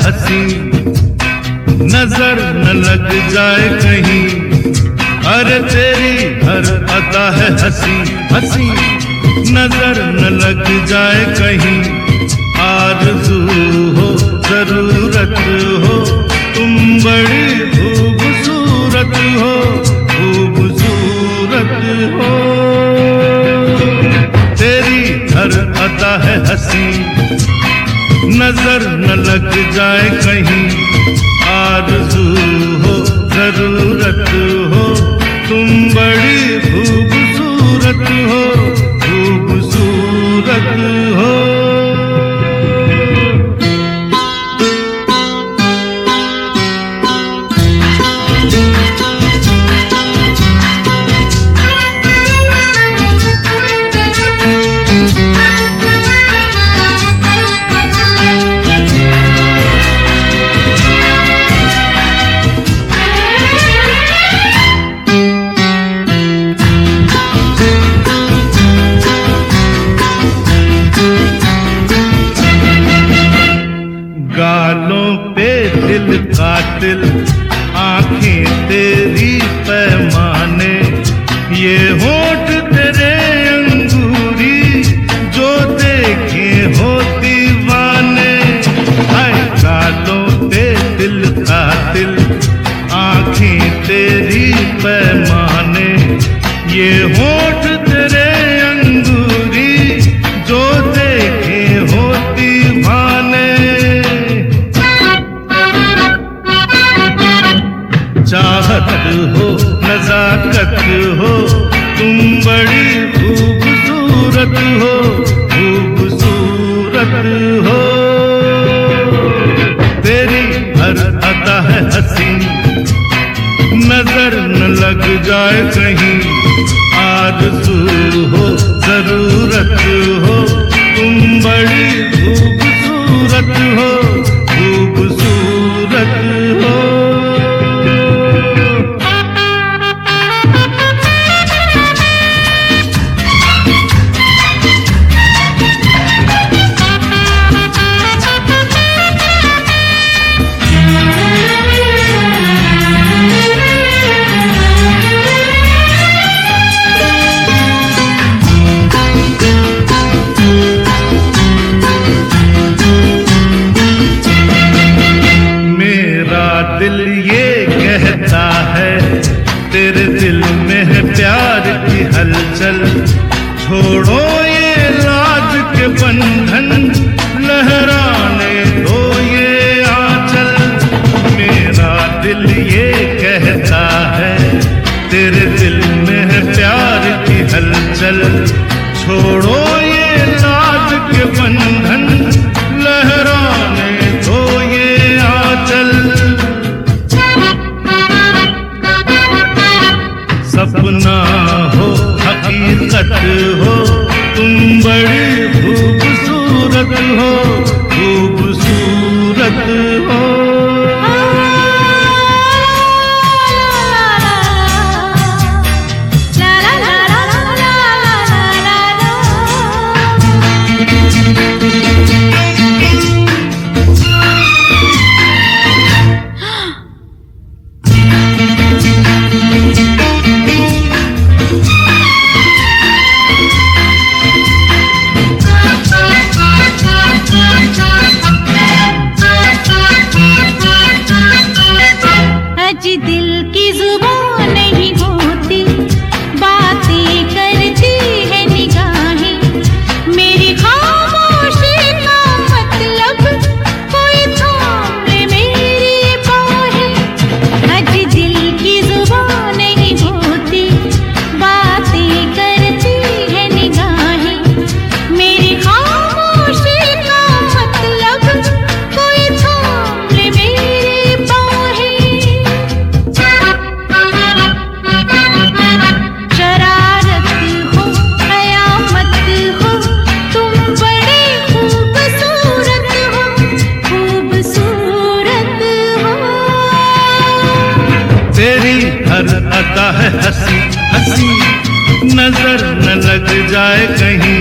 हंसी, नजर न लग जाए कहीं। अरे तेरी हर अदा है हंसी हंसी, नजर न लग जाए कहीं। आरज़ू हो जरूरत हो, तुम बड़ी खूबसूरत हो, खूबसूरत हो। तेरी हर अदा है हंसी, नजर न लग जाए कहीं। आरज़ू हो जरूरत हो, तुम बड़ी खूबसूरत हो, खूबसूरत हो। गालों पे दिल कातिल, आंखें तेरी पैमाने, ये होठ तेरे अंगूरी, जो देखे हो दीवाने। हाय गालों पे दिल कातिल, आंखें तेरी पैमाने, ये होठ तेरे अंगूरी, जो देखे हो दीवाने। चाहत हो नजाकत हो, तुम बड़ी खूबसूरत हो, खूबसूरत हो। तेरी हर अदा है हंसी, नजर न लग जाए कहीं। आरज़ू हो जरूरत हो, तुम बड़ी खूबसूरत हो, खूबसूरत हो। दिल ये कहता है, तेरे दिल में है प्यार की हलचल। छोड़ो ये लाज के बंधन, लहराने दो ये आंचल। मेरा दिल ये कहता है, तेरे दिल में है प्यार की हलचल। छोड़ो ये लाज के बंधन, लहराने दो ये आंचल। सपना हो हकीकत हो, तुम बड़ी खूबसूरत हो, खूबसूरत हो। अदा है हंसी हंसी, नजर न लग जाए कहीं।